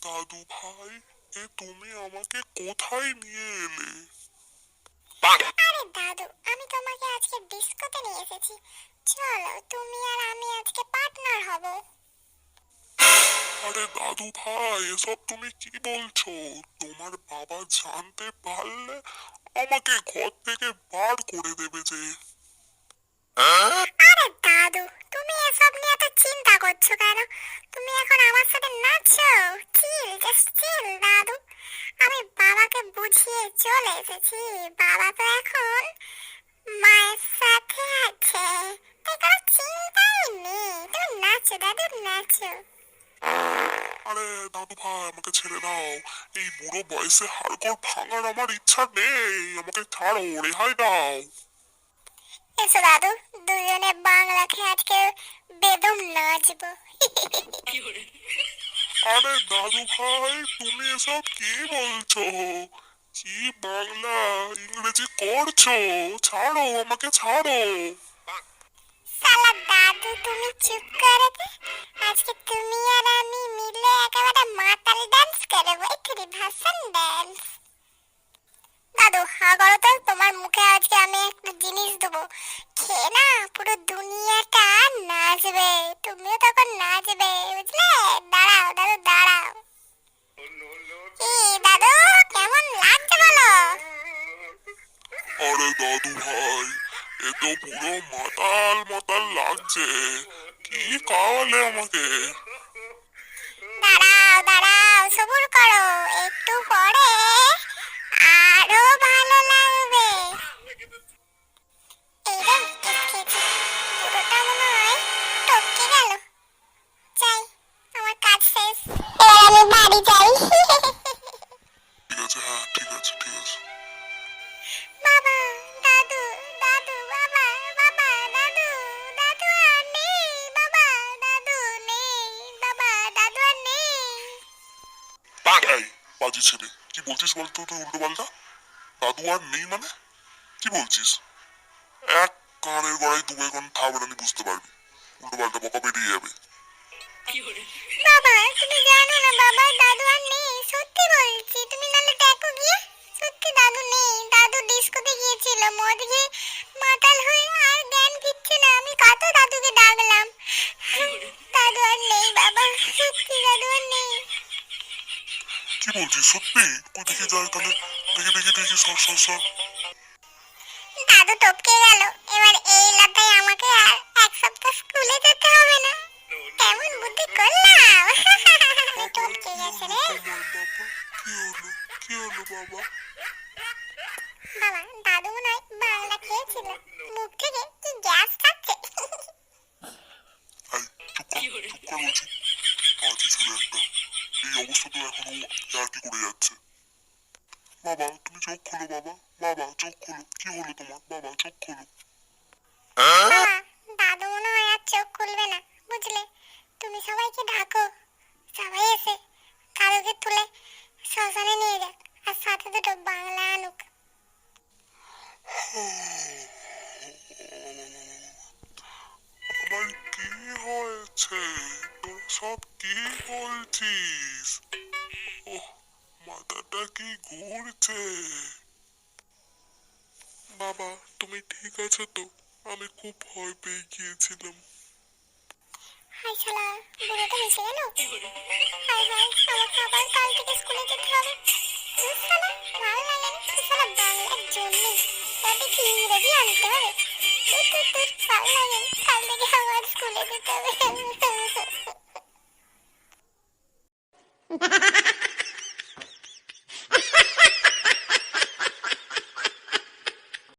দাদু ভাই, তুমি আমাকে কোথায় নিয়ে এলে? আরে দাদু, আমি তোমাকে আজকে ডিস্কোতে নিয়ে এসেছি। চলো, তুমি আর আমি আজকে পার্টনার হব। আরে দাদু ভাই, এসব তুমি কি বলছো? তোমার বাবা জানতে পারলে আমাকে ঘর থেকে বার করে দেবে যে। আরে দাদু, তুমি এসব নিয়ে এত চিন্তা করছো কেন? তুমি এখন আমার সাথে নাচো। চিল, জাস্ট চিল দাদু। আমি বাবাকে বুঝিয়ে চলে এসেছি। বাবা তো এখন মায়ের সাথে আছে, তাই কোনো চিন্তাই নেই। তুমি নাচো দাদু, নাচো। আরে দাদু ভাই, আমাকে ছেড়ে দাও। এই বুড়ো বয়সে হাড়গোড় ভাঙার আমার ইচ্ছা নেই। আমাকে ছাড়ো, রেহাই দাও। এসো দাদু, দুজনে বাংলা খেয়ে আজকে বেদম নাচবো। আরে দাদু ভাই, তুমি এসব কি বলছো? কি বাংলা ইংরেজি করছো? ছাড়ো, আমাকে ছাড়ো। শালা দাদু, তুমি চুপ করে দে। আজকে তুমি আর আমি মিলে একেবারে মাতাল ডান্স করবো, এক্ষুনি ভাসান ডান্স। দাদু হা করো তো, তোমার মুখে আজকে আমি একটা জিনিস দেবো। খেয়ে না পুরো দুনিয়াটা নাচবে, তুমিও তখন নাচবে, বুঝলে? দাঁড়াও দাদু, দাঁড়াও। কি দাদু, কেমন লাগছে বলো? আরে দাদু ভাই, এ তো পুরো মাতাল মাতাল লাগছে। কি খাওয়ালে আমাকে? দাঁড়াও দাঁড়াও, সবুর করো, একটু পরে আরো ভালো লাগবে। এই রে, খেয়েছি, পুরোটা মনে হয় টপকে গেল। যাই, আমার কাজ শেষ, এবার আমি বাড়ি যাই। ঠিক আছে, হ্যাঁ ঠিক আছে, ঠিক আছে। বাবা, দাদু, দাদু, বাবা, বাবা, দাদু, দাদু আর নেই, বাবা, দাদু নেই, বাবা, দাদু আর নেই। এই বাজি ছেলে, কি বলছিস বলতো তুই উল্টো পাল্টা? দাদু আর নেই মানে? কি বলছিস? এক কানের গড়াই দুবে কোন থাবড়ানি বুঝতে পারবি। উল্টো পাল্টা বকা বেরিয়ে যাবে। বাবা, তুমি জানো না বাবা, দাদু আর নেই, সত্যি বলছি, তুমি নালে দেখো গিয়ে। সত্যি দাদু নেই, দাদু ডিস্কোতে গিয়েছিল মদ খেয়ে মাতাল হয়ে, আর জ্ঞান ফিরছে না। আমি কত দাদুকে ডাকলাম, দাদু আর নেই বাবা, সত্যি দাদু আর নেই। কি বলছিস সত্যি? তুই দেখে যাই তাহলে। দেখে দেখে দেখে সর সর সর। দাদু টপকে গেল, এবার এই লাটাই আমাকে আর এক সপ্তাহ স্কুলে যেতে হবে না। কেমন বুদ্ধি করলাম। টপকে গেছে রে। কি হলো বাবা? বাবা, দাদু মনে হয় বাংলা খেয়েছিল, মুখ থেকে কি গ্যাস থাকছে। এই চুপ কর, চুপ কর বলছি। বাজি ছেলে একটা। এই অবস্থা তো এখনো আর কি করে যাচ্ছে। বাবা তুমি চোখ খোলো বাবা। বাবা চোখ খোলো, কি হলো তোমার? বাবা চোখ খোলো। বাবা, দাদু মনে হয় আর চোখ খুলবে না, বুঝলে? তুমি সবাইকে ডাকো, সবাই এসে দাদুকে তুলে শ্মশানে নিয়ে যাক, আর সাথে দুটো বাংলা আনুক। আমার কি হয়েছে? তোরা সব কি বলছিস? ওহ, মাথাটা কি ঘুরছে। বাবা তুমি ঠিক আছো তো? আমি খুব ভয় পেয়ে গিয়েছিলাম। হাই শালা, বুড়োটা মিশে গেল। হাই হাই, আমাকে আবার কাল থেকে স্কুলে যেতে হবে। শালা ভালো লাগে না, শালা বাংলার জন্য তাতে কি ইংরেজি আনতে হবে। ভালো লাগে না, কাল থেকে